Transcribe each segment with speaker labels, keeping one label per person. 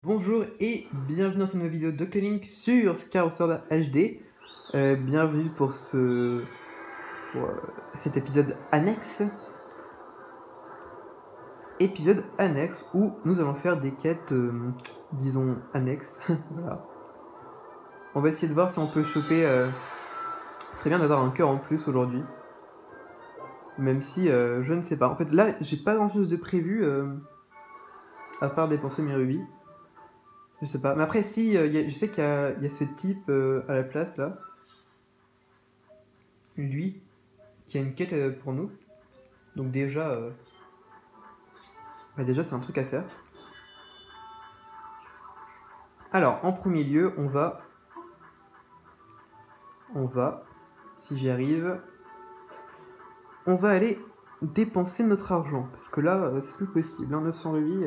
Speaker 1: Bonjour et bienvenue dans cette nouvelle vidéo de Link sur Skyward Sword HD. Bienvenue pour cet épisode annexe. Épisode annexe où nous allons faire des quêtes, disons, annexes. Voilà. On va essayer de voir si on peut choper... Ce serait bien d'avoir un cœur en plus aujourd'hui. Même si je ne sais pas. En fait là j'ai pas grand chose de prévu à part dépenser mes rubis. Je sais pas. Mais après si, je sais qu'il y a ce type à la place là. Lui qui a une quête pour nous. Donc déjà, déjà c'est un truc à faire. Alors en premier lieu, on va, si j'y arrive, on va aller dépenser notre argent. Parce que là, c'est plus possible. 900 rubis,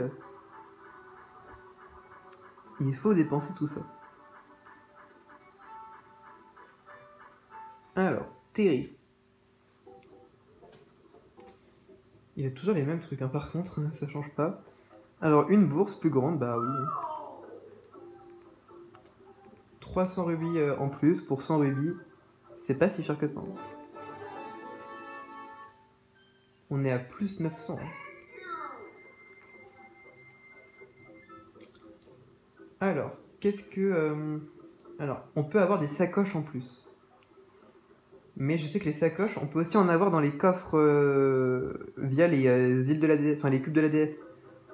Speaker 1: il faut dépenser tout ça. Alors, Terry. Il a toujours les mêmes trucs, hein, par contre, ça change pas. Alors, une bourse plus grande, bah oui. 300 rubis en plus pour 100 rubis, c'est pas si cher que ça. On est à plus 900. Alors, qu'est-ce que... Alors, on peut avoir des sacoches en plus. Mais je sais que les sacoches, on peut aussi en avoir dans les coffres via les îles de la déesse, enfin les cubes de la déesse.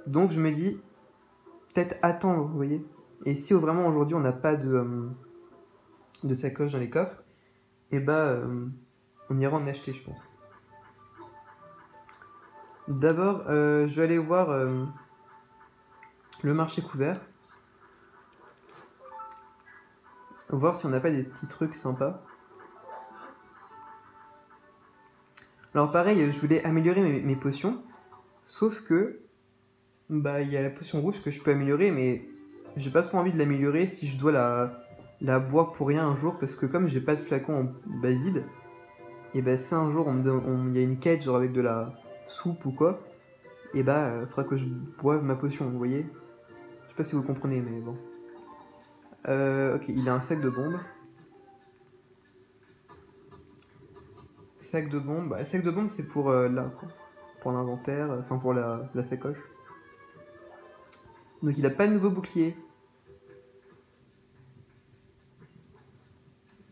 Speaker 1: Donc je me dis, peut-être attendre, vous voyez. Et si vraiment aujourd'hui on n'a pas de sacoches dans les coffres, et bah on ira en acheter, je pense. D'abord, je vais aller voir le marché couvert. Voir si on n'a pas des petits trucs sympas. Alors pareil, je voulais améliorer mes potions, sauf que bah il y a la potion rouge que je peux améliorer, mais j'ai pas trop envie de l'améliorer si je dois la boire pour rien un jour, parce que comme j'ai pas de flacon vide, et bah si un jour il y a une quête genre avec de la soupe ou quoi, et bah faudra que je boive ma potion, vous voyez. Je sais pas si vous comprenez, mais bon. Ok, il a un sac de bombes. Sac de bombes, bah, sac de bombes c'est pour là, quoi. Pour l'inventaire, enfin pour la sacoche. Donc il a pas de nouveau bouclier.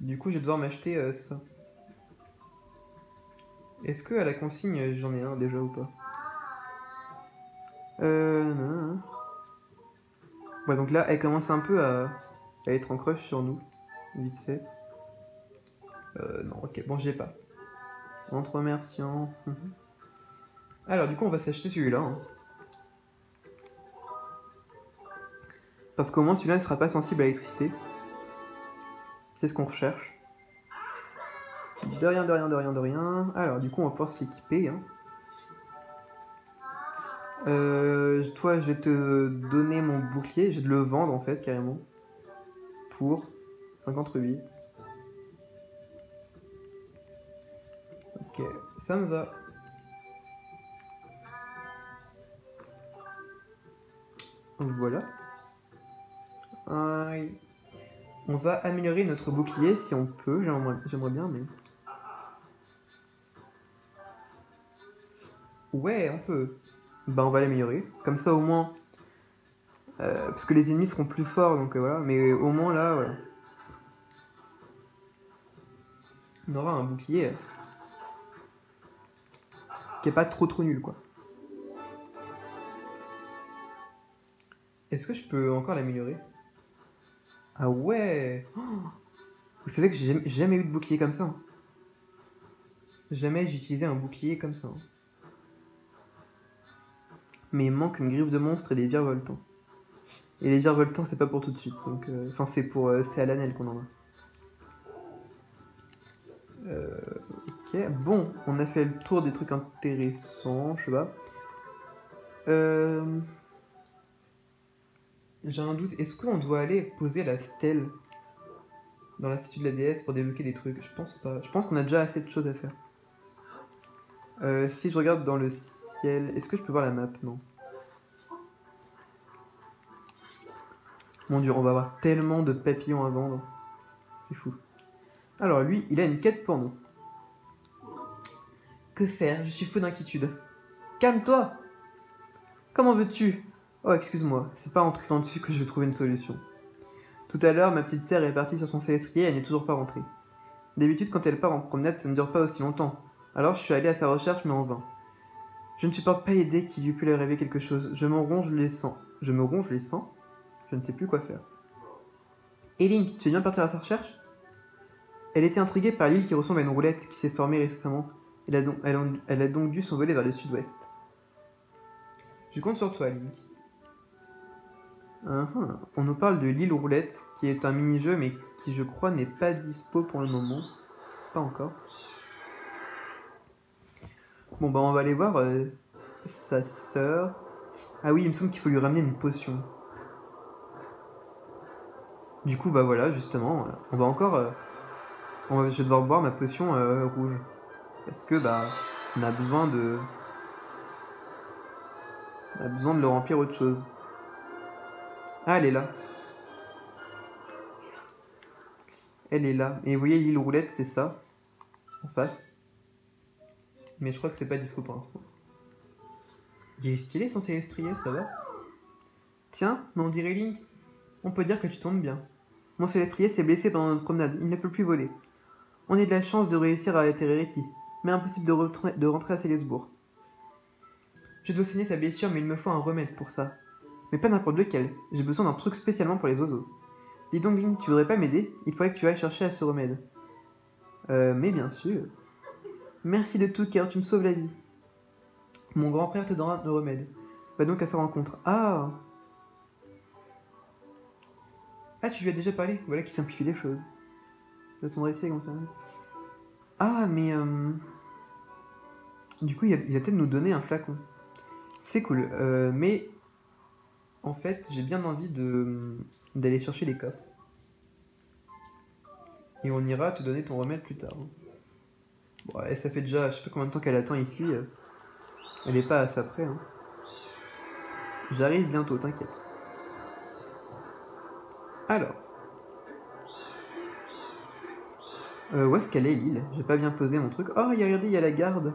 Speaker 1: Du coup je vais devoir m'acheter ça. Est-ce que à la consigne j'en ai un déjà ou pas? Non. Ouais, donc là elle commence un peu à être en crush sur nous, vite fait. Non, ok, bon, je l'ai pas. En te remerciant. Alors, du coup, on va s'acheter celui-là. Hein. Parce qu'au moins, celui-là ne sera pas sensible à l'électricité. C'est ce qu'on recherche. De rien, de rien, de rien, de rien. Alors, du coup, on va pouvoir s'équiper. Hein. Toi, je vais te donner mon bouclier. Je vais te le vendre, en fait, carrément. Pour 50 rubis. Ok, ça me va. Voilà. On va améliorer notre bouclier si on peut. J'aimerais bien, mais... Ouais, on peut. Bah, on va l'améliorer. Comme ça, au moins... parce que les ennemis seront plus forts, donc voilà. Mais au moins, là, voilà. On aura un bouclier qui est pas trop nul, quoi. Est-ce que je peux encore l'améliorer? Ah ouais. Oh, vous savez que j'ai jamais eu de bouclier comme ça. Hein. Jamais j'ai utilisé un bouclier comme ça. Hein. Mais il manque une griffe de monstre et des virevoltants. Et les virevoltants, c'est pas pour tout de suite. Donc, enfin, c'est pour, c'est à l'année qu'on en a. Ok, bon, on a fait le tour des trucs intéressants, je sais pas. J'ai un doute, est-ce qu'on doit aller poser la stèle dans l'institut de la déesse pour débloquer des trucs? Je pense pas. Je pense qu'on a déjà assez de choses à faire. Si je regarde dans le ciel, est-ce que je peux voir la map? Non. Mon dieu, on va avoir tellement de papillons à vendre. C'est fou. Alors lui, il a une quête pour nous. Que faire? Je suis fou d'inquiétude. Calme-toi! Comment veux-tu? Oh, excuse-moi, c'est pas en criant dessus que je vais trouver une solution. Tout à l'heure, ma petite sœur est partie sur son célestrier et elle n'est toujours pas rentrée. D'habitude, quand elle part en promenade, ça ne dure pas aussi longtemps. Alors je suis allé à sa recherche, mais en vain. Je ne supporte pas l'idée qu'il eût pu leur arriver quelque chose. Je me ronge les sangs. Je me ronge les sangs? Je ne sais plus quoi faire. Et Link, tu es bien parti à sa recherche? Elle était intriguée par l'île qui ressemble à une roulette qui s'est formée récemment. Elle a donc dû s'envoler vers le sud-ouest. Je compte sur toi, Link. On nous parle de l'île roulette, qui est un mini-jeu, mais qui, je crois, n'est pas dispo pour le moment. Pas encore. Bon, bah, on va aller voir sa sœur. Ah oui, il me semble qu'il faut lui ramener une potion. Du coup, bah voilà, justement, on va encore... je vais devoir boire ma potion rouge. Parce que, bah, on a besoin de... On a besoin de le remplir autre chose. Ah, elle est là. Elle est là. Et vous voyez, l'île roulette, c'est ça. En face. Mais je crois que c'est pas disco pour l'instant. Il est stylé son célestrier, ça va? Tiens, mais on dirait Link. On peut dire que tu tombes bien. Mon célestrier s'est blessé pendant notre promenade. Il ne peut plus voler. On a de la chance de réussir à atterrir ici. Mais impossible de rentrer à Célesbourg. Je dois saigner sa blessure, mais il me faut un remède pour ça. Mais pas n'importe lequel. J'ai besoin d'un truc spécialement pour les oiseaux. Dis donc, Link, tu voudrais pas m'aider? Il faudrait que tu ailles chercher à ce remède. Mais bien sûr. Merci de tout cœur, tu me sauves la vie. Mon grand frère te donnera le remède. Va donc à sa rencontre. Ah! Ah, tu lui as déjà parlé? Voilà qui simplifie les choses. De ton récit comme ça. Ah, mais du coup, il va peut-être nous donner un flacon. C'est cool. Mais en fait, j'ai bien envie d'aller chercher les coffres. Et on ira te donner ton remède plus tard. Bon, et ça fait déjà, je sais pas combien de temps qu'elle attend ici. Elle est pas à ça près. Hein. J'arrive bientôt, t'inquiète. Alors. Où est-ce qu'elle est, l'île? J'ai pas bien posé mon truc. Oh, regardez, il y a la garde.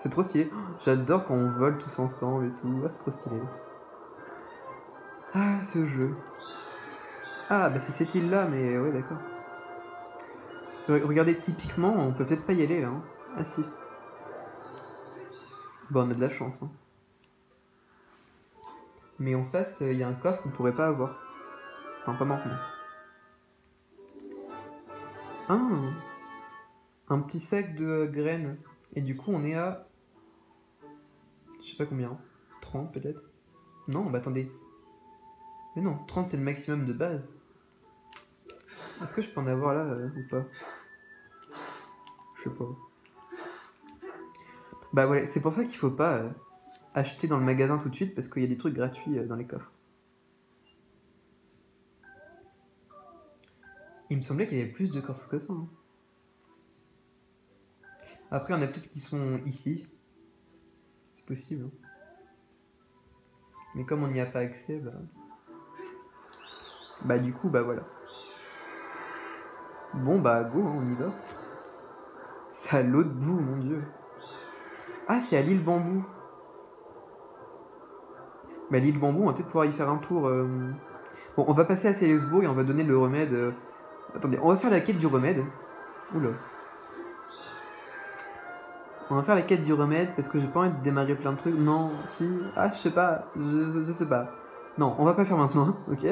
Speaker 1: C'est trop stylé. Oh, j'adore quand on vole tous ensemble et tout. Ah, c'est trop stylé. Ah, ce jeu. Ah, bah c'est cette île-là, mais ouais, d'accord. Regardez, typiquement, on peut peut-être pas y aller, là. Hein. Ah, si. Bon, on a de la chance. Hein. Mais en face, il y a un coffre qu'on pourrait pas avoir. Enfin, pas maintenant. Ah, un petit sac de graines. Et du coup, on est à... Je sais pas combien. 30 peut-être? Non, bah attendez. Mais non, 30 c'est le maximum de base. Est-ce que je peux en avoir là ou pas? Je sais pas. Bah ouais, c'est pour ça qu'il faut pas acheter dans le magasin tout de suite parce qu'il y a des trucs gratuits dans les coffres. Il me semblait qu'il y avait plus de coffres que ça. Hein. Après, on a peut-être qui sont ici. C'est possible. Hein. Mais comme on n'y a pas accès, bah du coup, bah voilà. Bon bah go, hein, on y va. C'est à l'autre bout, mon dieu. Ah, c'est à l'île Bambou. Bah l'île Bambou, on va peut-être pouvoir y faire un tour. Bon, on va passer à Célesbourg et on va donner le remède. Attendez, on va faire la quête du remède. Oula. On va faire la quête du remède parce que j'ai pas envie de démarrer plein de trucs. Non, si. Ah, je sais pas. Je sais pas. Non, on va pas faire maintenant, ok?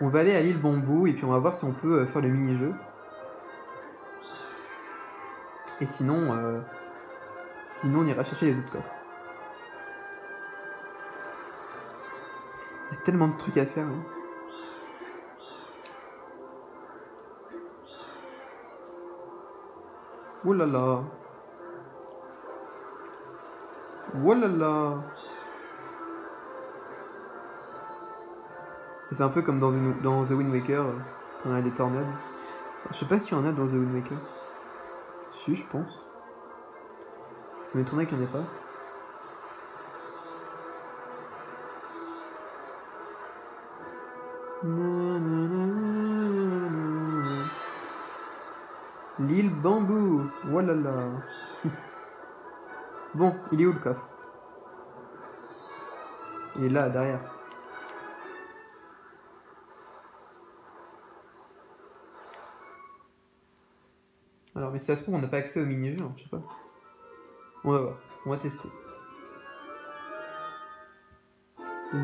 Speaker 1: On va aller à l'île Bambou et puis on va voir si on peut faire le mini-jeu. Et sinon, sinon on ira chercher les autres coffres. Il y a tellement de trucs à faire. Hein. Oh là là. Oh là là. Ça fait un peu comme dans The Wind Waker, quand on a des tornades. Je sais pas s'il y en a dans The Wind Waker. Si, je pense. Ça m'étonnerait qu'il n'y en ait pas. L'île Bambou. Voilà là. Bon, il est où le coffre? Il est là, derrière. Alors, mais si ça se trouve, on n'a pas accès au mini-jeu, hein, je sais pas. On va voir, on va tester.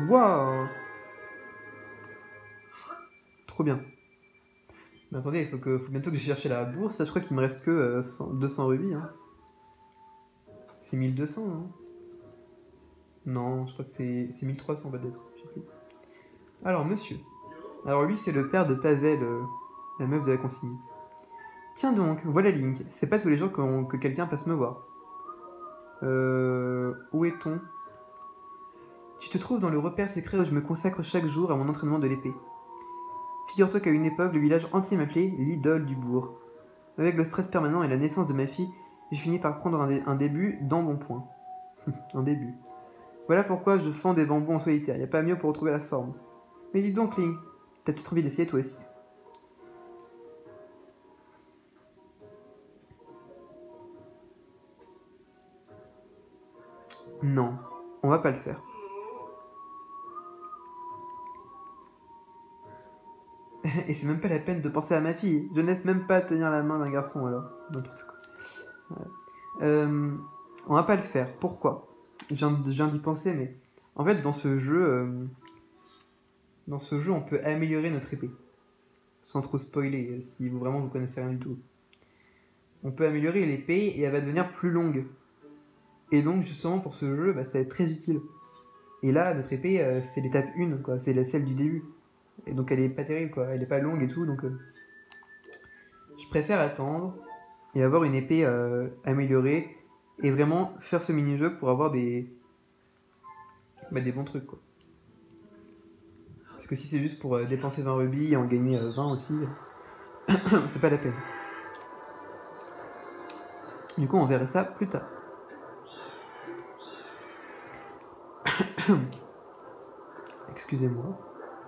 Speaker 1: Waouh! Trop bien. Mais attendez, il faut bientôt que je cherche la bourse. Là, je crois qu'il me reste que 200 rubis. Hein. C'est 1200, hein. Non, je crois que c'est 1300 peut-être. Je sais plus. Alors, monsieur. Alors, lui, c'est le père de Pavel, la meuf de la consigne. Tiens donc, voilà Link. C'est pas tous les jours que quelqu'un passe me voir. Où est-on? Tu te trouves dans le repère secret où je me consacre chaque jour à mon entraînement de l'épée. Figure-toi qu'à une époque, le village entier m'appelait l'idole du bourg. Avec le stress permanent et la naissance de ma fille, j'ai fini par prendre un début d'embonpoint. Un début. Voilà pourquoi je fends des bambous en solitaire, y a pas mieux pour retrouver la forme. Mais dis donc, Link, t'as peut-être envie d'essayer toi aussi. Non, on va pas le faire. Et c'est même pas la peine de penser à ma fille. Je ne laisse même pas tenir la main d'un garçon alors. N'importe quoi. Ouais. On va pas le faire. Pourquoi? Je viens d'y penser, mais en fait, dans ce jeu, on peut améliorer notre épée. Sans trop spoiler, si vraiment vous connaissez rien du tout. On peut améliorer l'épée et elle va devenir plus longue. Et donc, justement, pour ce jeu, bah, ça va être très utile. Et là, notre épée, c'est l'étape 1, quoi. C'est celle du début. Et donc, elle est pas terrible, quoi. Elle est pas longue et tout, donc... je préfère attendre et avoir une épée améliorée et vraiment faire ce mini-jeu pour avoir des bons trucs, quoi. Parce que si c'est juste pour dépenser 20 rubis et en gagner 20 aussi, c'est pas la peine. Du coup, on verra ça plus tard. Excusez-moi,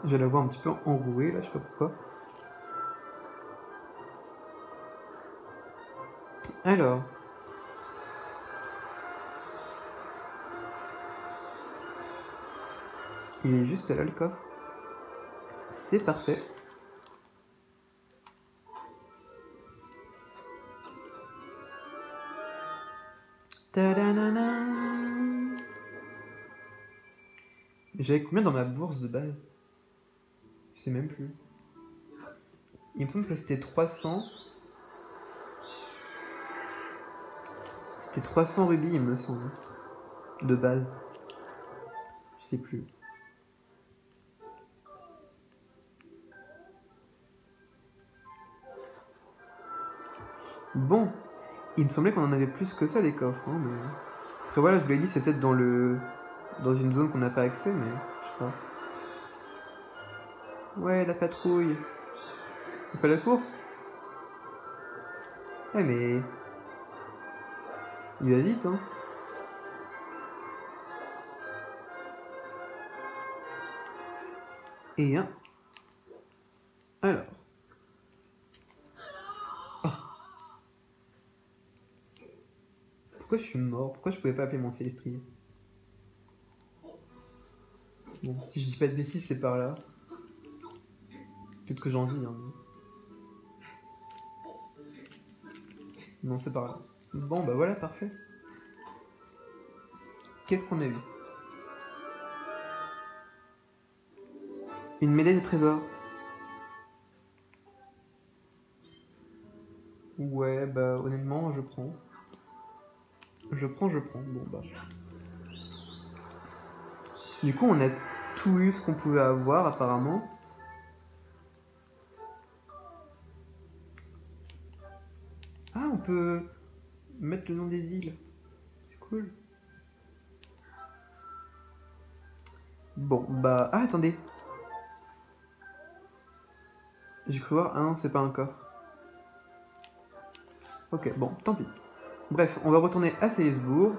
Speaker 1: j'ai la voix un petit peu enrouée là, je sais pas pourquoi. Alors. Il est juste là le coffre. C'est parfait. Ta-da-na-na. J'avais combien dans ma bourse de base? Je sais même plus. Il me semble que c'était 300. C'était 300 rubis, il me semble. De base. Je sais plus. Bon. Il me semblait qu'on en avait plus que ça, les coffres. Hein, mais... Après voilà, je vous l'ai dit, c'est peut-être dans une zone qu'on n'a pas accès, mais je sais pas. Ouais, la patrouille. On fait la course? Ouais, mais... Il va vite, hein. Et un... Alors... Oh. Pourquoi je suis mort? Pourquoi je pouvais pas appeler mon Célestrier? Bon, si je dis pas de bêtises, c'est par là. Peut-être que j'en dis, hein. Non, c'est par là. Bon, bah voilà, parfait. Qu'est-ce qu'on a eu? Une médaille de trésor. Ouais, bah honnêtement, je prends. Je prends. Bon, bah. Du coup, on a tout eu ce qu'on pouvait avoir, apparemment. Ah, on peut mettre le nom des îles. C'est cool. Bon, bah... Ah, attendez. J'ai cru voir... Ah non, c'est pas un coffre. Ok, bon, tant pis. Bref, on va retourner à Salisbourg.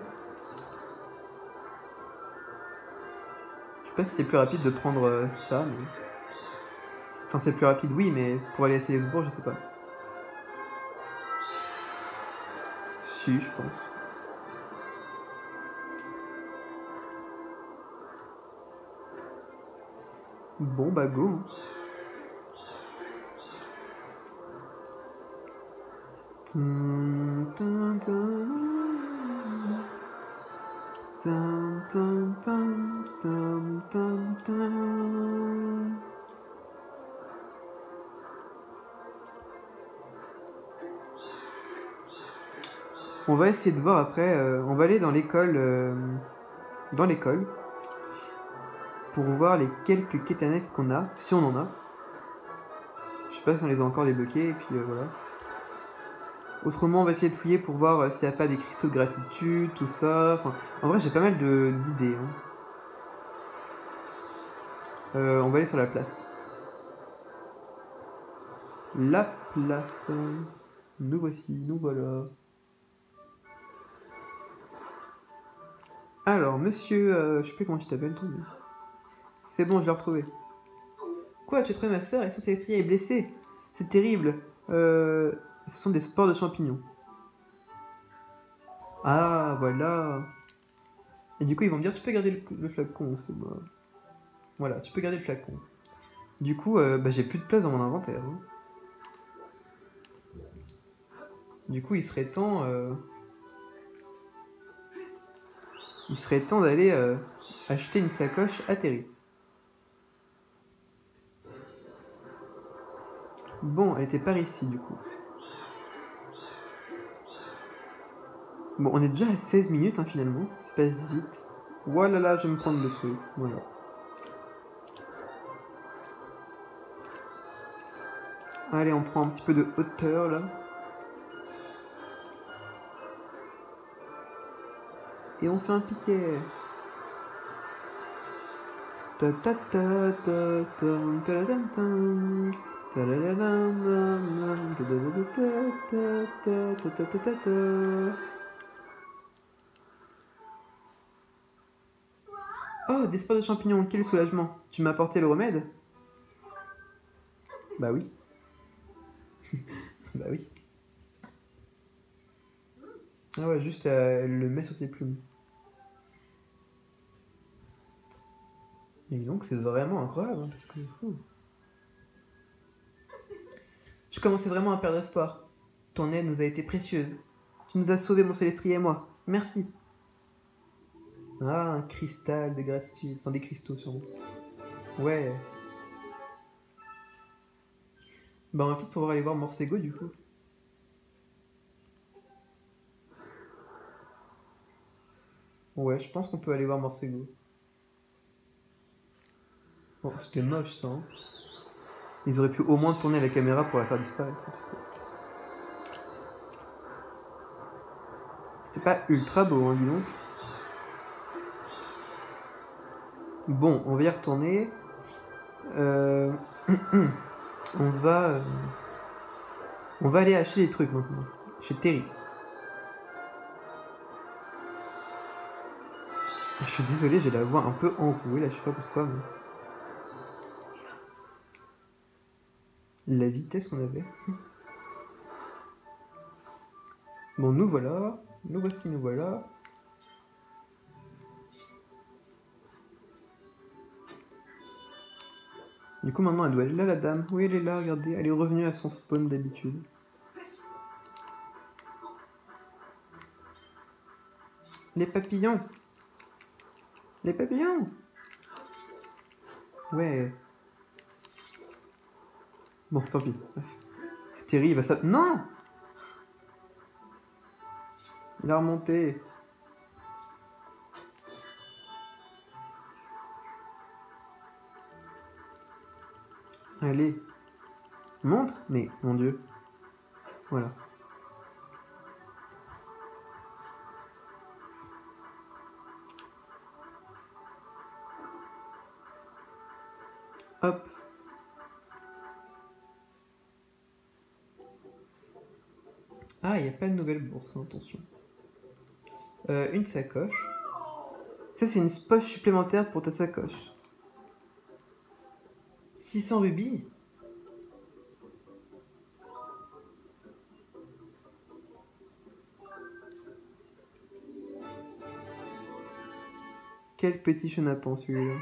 Speaker 1: Je sais pas si c'est plus rapide de prendre ça, mais... Enfin, c'est plus rapide, oui, mais pour aller à Salisbourg, je sais pas. Si, je pense. Bon, bah go. Hein. On va essayer de voir après. On va aller dans l'école. Pour voir les quelques quêtes annexes qu'on a, si on en a. Je sais pas si on les a encore débloqués, et puis voilà. Autrement, on va essayer de fouiller pour voir s'il n'y a pas des cristaux de gratitude, tout ça. Enfin, en vrai, j'ai pas mal d'idées. Hein. On va aller sur la place. La place. Nous voici, nous voilà. Alors, monsieur, je sais plus comment tu t'appelles, toi. Mais... C'est bon, je l'ai retrouvé. Quoi, tu as trouvé ma soeur et son Célestria est blessée? C'est terrible. Ce sont des spores de champignons. Ah, voilà. Et du coup, ils vont me dire, tu peux garder le flacon, c'est moi. Voilà, tu peux garder le flacon. Du coup, bah, j'ai plus de place dans mon inventaire. Hein. Du coup, il serait temps... Il serait temps d'aller acheter une sacoche atterrie. Bon, elle était par ici, du coup. Bon, on est déjà à 16 minutes, hein, finalement. C'est passe vite. Voilà, là, je vais me prendre le truc. Voilà. Allez, on prend un petit peu de hauteur, là. Et on fait un piquet. Ta ta ta ta ta ta ta ta. Oh, des spores de champignons, quel soulagement. Tu m'as apporté le remède? Bah oui. Bah oui. Ah ouais, juste elle le met sur ses plumes. Et donc c'est vraiment incroyable, hein, parce que... Je commençais vraiment à perdre espoir. Ton aide nous a été précieuse. Tu nous as sauvé, mon Célestria et moi. Merci. Ah, un cristal de gratitude. Enfin, des cristaux, sûrement. Ouais. Bah, on va peut-être pouvoir aller voir Morsego, du coup. Ouais, je pense qu'on peut aller voir Morsego. Bon, c'était moche, ça. Hein. Ils auraient pu au moins tourner la caméra pour la faire disparaître. C'était pas ultra beau, hein, dis donc. Bon, on va y retourner. On va aller acheter des trucs maintenant. Chez Terry. Je suis désolé, j'ai la voix un peu enrouée là, je sais pas pourquoi. Mais... La vitesse qu'on avait. Bon, nous voilà. Nous voici, nous voilà. Du coup, maintenant, elle doit être là, la dame. Oui, elle est là, regardez. Elle est revenue à son spawn d'habitude. Les papillons. Les papillons. Ouais. Bon, tant pis. Terry, il va ça... Non. Il a remonté. Allez. Monte. Mais, mon Dieu. Voilà. Hop. Ah, il n'y a pas de nouvelle bourse, hein, attention. Une sacoche. Ça, c'est une poche supplémentaire pour ta sacoche. 600 rubis. Quel petit chenapan celui-là.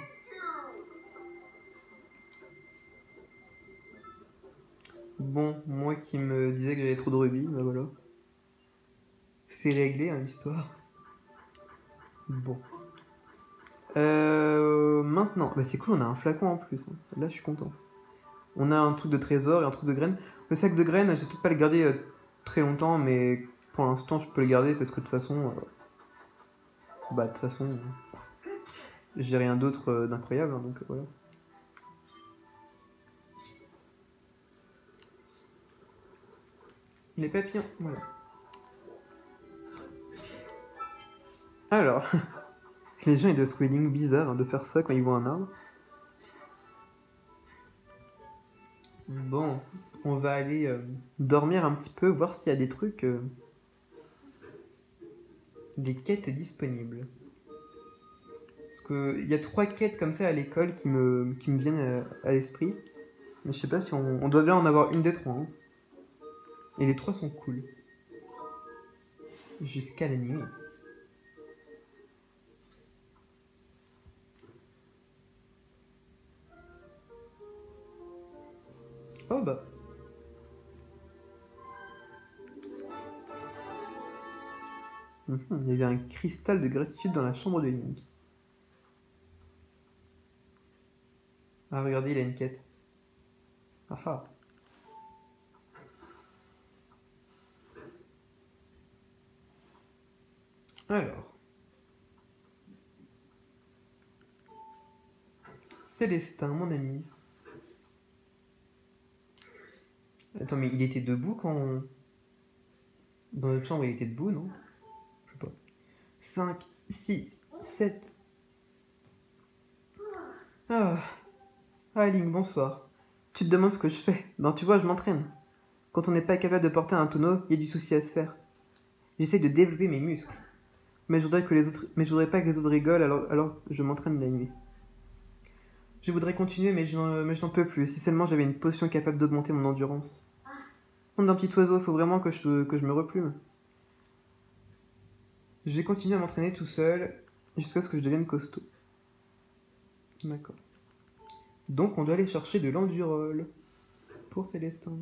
Speaker 1: Bon, moi qui me disais que j'avais trop de rubis, bah voilà. C'est réglé, hein, l'histoire. Bon. Maintenant, bah c'est cool, on a un flacon en plus. Hein. Là, je suis content. On a un truc de trésor et un truc de graines. Le sac de graines, je vais peut-être pas le garder très longtemps, mais pour l'instant, je peux le garder parce que de toute façon, j'ai rien d'autre d'incroyable, hein, donc voilà. Les papillons, voilà. Alors, les gens ils doivent trouver ligne bizarre hein, de faire ça quand ils voient un arbre. Bon, on va aller dormir un petit peu, voir s'il y a des trucs, des quêtes disponibles. Parce qu'il y a 3 quêtes comme ça à l'école qui me viennent à l'esprit. Mais je sais pas si on doit bien en avoir une des 3. Hein. Et les 3 sont cool. Jusqu'à la nuit. Oh bah. Il y avait un cristal de gratitude dans la chambre de Link. Ah regardez, il a une quête. Ah ah. Alors. Célestin, mon ami. Attends, mais il était debout quand on... Dans notre chambre, il était debout, non? Je sais pas. 5, 6, 7. Ah. Ah, Link, bonsoir. Tu te demandes ce que je fais. Ben, tu vois, je m'entraîne. Quand on n'est pas capable de porter un tonneau, il y a du souci à se faire. J'essaie de développer mes muscles. Mais je voudrais pas que les autres rigolent, alors je m'entraîne la nuit. Je voudrais continuer, mais je n'en peux plus. Si seulement j'avais une potion capable d'augmenter mon endurance. Nom d'un petit oiseau, il faut vraiment que je me replume. Je vais continuer à m'entraîner tout seul, jusqu'à ce que je devienne costaud. D'accord. Donc on doit aller chercher de l'endurol. Pour Célestin.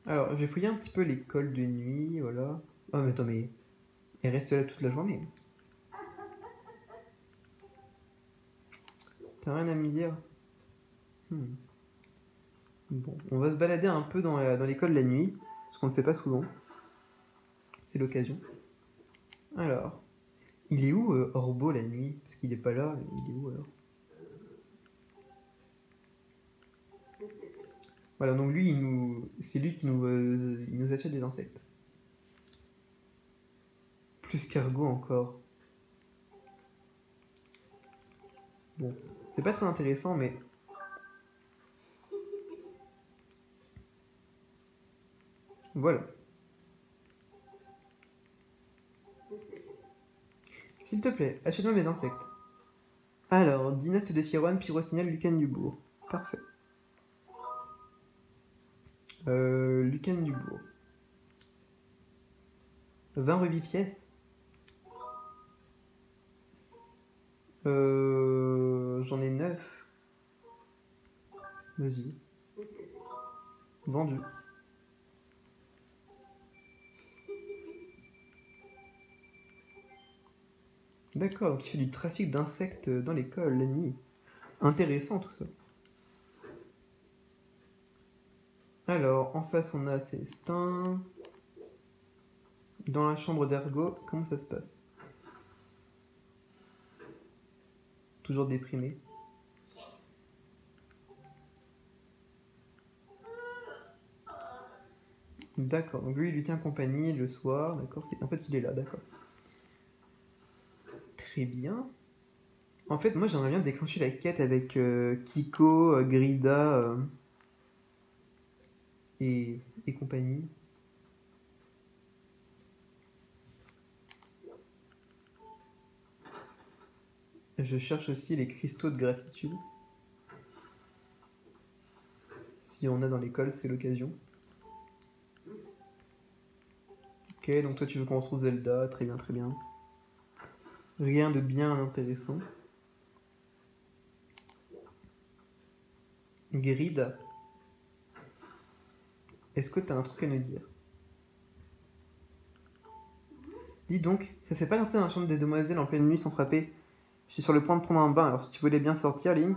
Speaker 1: Alors, je vais fouiller un petit peu l'école de nuit, voilà. Oh mais attends, mais... Elle reste là toute la journée. T'as rien à me dire? Bon, on va se balader un peu dans l'école la nuit, parce qu'on ne le fait pas souvent. C'est l'occasion. Alors, il est où Orbo la nuit? Parce qu'il est pas là, il est où alors? Voilà, donc lui, c'est lui qui il nous achète des insectes. Plus qu'Argo encore. Bon, c'est pas très intéressant, mais... Voilà. S'il te plaît, achète-moi mes insectes. Alors, Dynaste de Firouane, Pyrosignal, Lucan Dubourg. Parfait. Lucan Dubourg. 20 rubis pièces. J'en ai 9. Vas-y. Vendu. D'accord, donc tu fais du trafic d'insectes dans l'école la nuit. Intéressant tout ça. Alors, en face on a Célestin. Dans la chambre d'Ergo, comment ça se passe? Toujours déprimé. D'accord, donc lui il lui tient compagnie le soir, d'accord. En fait il est là, d'accord. Très bien. En fait, moi j'aimerais bien déclencher la quête avec Kiko, Grida et compagnie. Je cherche aussi les cristaux de gratitude. Si on a dans l'école, c'est l'occasion. Ok, donc toi tu veux qu'on retrouve Zelda, très bien, très bien. Rien de bien intéressant. Grid, est-ce que t'as un truc à nous dire? Dis donc, ça s'est pas lancé dans la chambre des demoiselles en pleine nuit sans frapper. Je suis sur le point de prendre un bain, alors si tu voulais bien sortir, Link.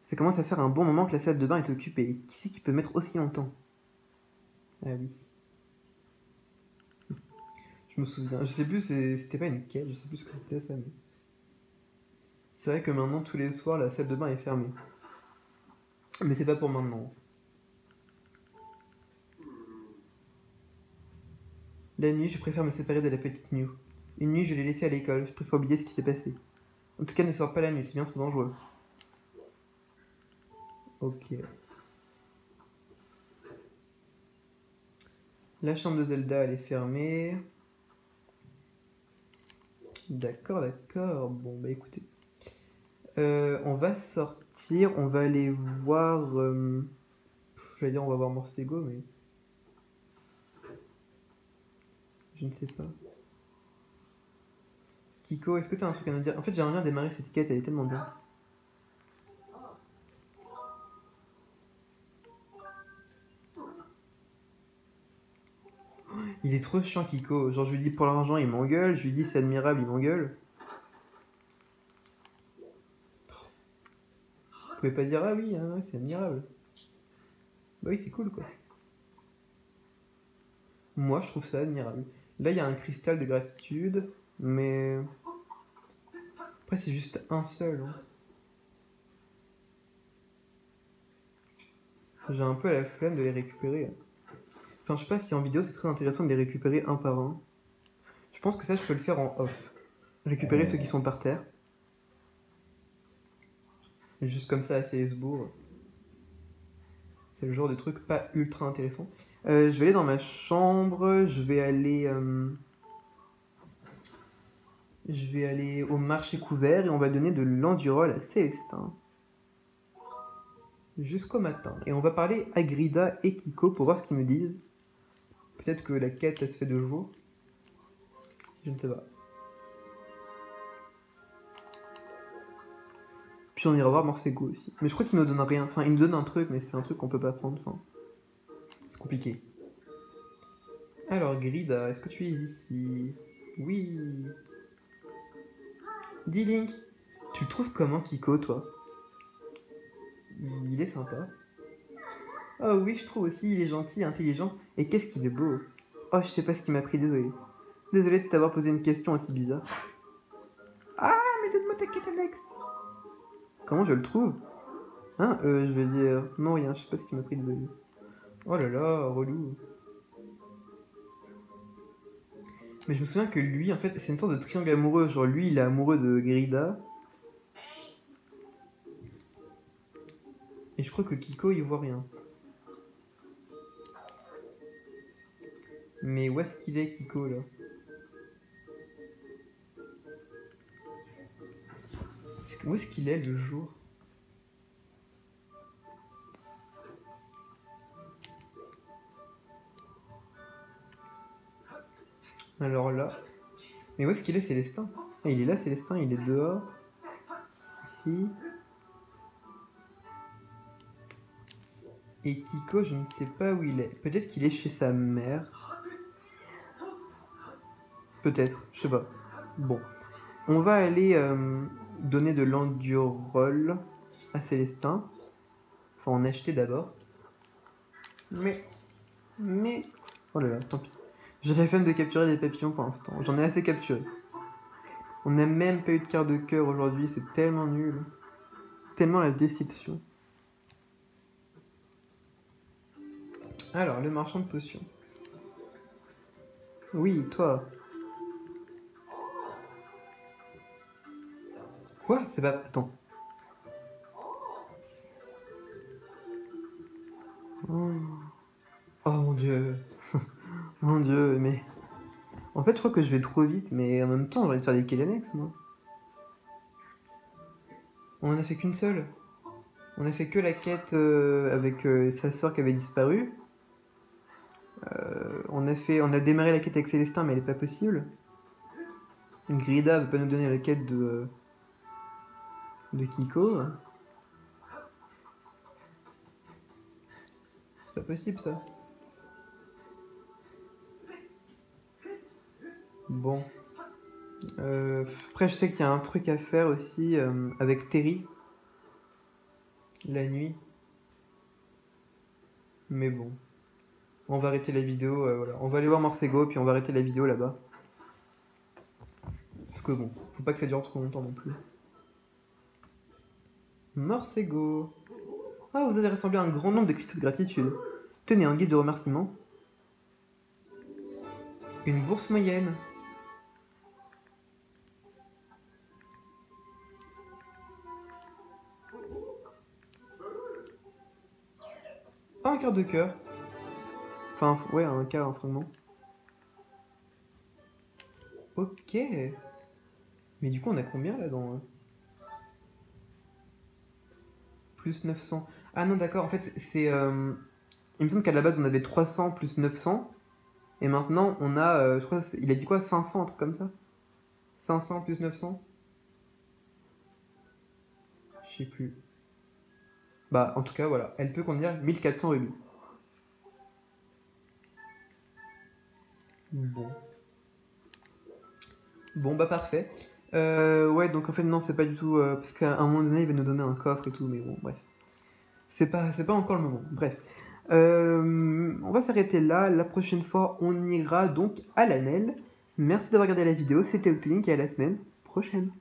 Speaker 1: Ça commence à faire un bon moment que la salle de bain est occupée. Qui c'est qui peut mettre aussi longtemps? Ah oui. Je me souviens. Je sais plus, c'était pas une quête, je sais plus ce que c'était ça, mais. C'est vrai que maintenant, tous les soirs, la salle de bain est fermée. Mais c'est pas pour maintenant. La nuit, je préfère me séparer de la petite Mew. Une nuit, je l'ai laissée à l'école, je préfère oublier ce qui s'est passé. En tout cas, ne sors pas la nuit, c'est bien trop dangereux. Ok. La chambre de Zelda, elle est fermée. D'accord, d'accord. Bon, bah écoutez. On va sortir, on va aller voir. J'allais dire, on va voir Morsego, mais. Je ne sais pas. Kiko, est-ce que t'as un truc à nous dire? En fait, j'aimerais bien démarrer cette quête, elle est tellement bien. Il est trop chiant, Kiko. Genre, je lui dis pour l'argent, il m'engueule. Je lui dis c'est admirable, il m'engueule. Vous pouvez pas dire ah oui, hein, c'est admirable. Bah oui, c'est cool quoi. Moi, je trouve ça admirable. Là, il y a un cristal de gratitude, mais. Après, c'est juste un seul. Hein. J'ai un peu la flemme de les récupérer. Enfin, je sais pas si en vidéo c'est très intéressant de les récupérer un par un. Je pense que ça, je peux le faire en off. Récupérer ceux qui sont par terre. Juste comme ça à Célesbourg. C'est le genre de truc pas ultra intéressant. Je vais aller dans ma chambre. Je vais aller au marché couvert et on va donner de l'endurol à Célestin. Jusqu'au matin. Et on va parler à Grida et Kiko pour voir ce qu'ils me disent. Peut-être que la quête, elle se fait de jour. Je ne sais pas. Puis on ira voir Morsego aussi. Mais je crois qu'il nous donne rien. Enfin, il nous donne un truc, mais c'est un truc qu'on peut pas prendre. Enfin, c'est compliqué. Alors, Grida, est-ce que tu es ici? Oui. Dis Link, tu le trouves comment Kiko, toi? Il est sympa. Oh oui, je trouve aussi, il est gentil, intelligent, et qu'est-ce qu'il est beau. Oh, je sais pas ce qui m'a pris, désolé. Désolé de t'avoir posé une question aussi bizarre. Ah, mais donne-moi ta quête, Alex. Comment je le trouve? Hein, je vais dire... Non, rien, je sais pas ce qui m'a pris, désolé. Oh là là, relou. Mais je me souviens que lui, en fait, c'est une sorte de triangle amoureux. Genre, lui, il est amoureux de Grida. Et je crois que Kiko, il voit rien. Mais où est-ce qu'il est, Kiko, là? Où est-ce qu'il est, le jour? Alors là... Mais où est-ce qu'il est, Célestin? Ah, il est là, Célestin, il est dehors. Ici. Et Kiko, je ne sais pas où il est. Peut-être qu'il est chez sa mère. Peut-être, je sais pas. Bon. On va aller donner de l'endurol à Célestin. Enfin, en acheter d'abord. Mais... Oh là là, tant pis. J'ai la flemme de capturer des papillons pour l'instant. J'en ai assez capturé. On n'a même pas eu de quart de cœur aujourd'hui, c'est tellement nul. Tellement la déception. Alors, le marchand de potions. Oui, toi. Quoi? C'est pas... Attends. Oh, oh mon dieu. Mon dieu, mais... En fait, je crois que je vais trop vite, mais en même temps, j'ai envie de faire des Kélenex, moi. On en a fait qu'une seule. On a fait que la quête avec sa soeur qui avait disparu. On a démarré la quête avec Célestin, mais elle est pas possible. Grida veut pas nous donner la quête de Kiko. C'est pas possible ça. Bon. Après, je sais qu'il y a un truc à faire aussi avec Terry. La nuit. Mais bon. On va arrêter la vidéo. Voilà. On va aller voir Morsego, puis on va arrêter la vidéo là-bas. Parce que bon, faut pas que ça dure trop longtemps non plus. Morsego. Ah, vous avez rassemblé un grand nombre de cristaux de gratitude. Tenez un guide de remerciement. Une bourse moyenne. Ah, un quart de cœur. Enfin, ouais, un quart, un fragment. Ok. Mais du coup, on a combien là dans... Plus 900. Ah non, d'accord, en fait, c'est... Il me semble qu'à la base, on avait 300 plus 900. Et maintenant, on a... je crois, il a dit quoi 500, un truc comme ça 500 plus 900. Je sais plus. Bah, en tout cas, voilà. Elle peut contenir 1400 rubis. Bon. Bon, bah, parfait. Ouais, donc en fait, non, c'est pas du tout... parce qu'à un moment donné, il va nous donner un coffre et tout, mais bon, bref. C'est pas encore le moment. Bref. On va s'arrêter là. La prochaine fois, on ira donc à l'Anel. Merci d'avoir regardé la vidéo. C'était Octolink et à la semaine prochaine.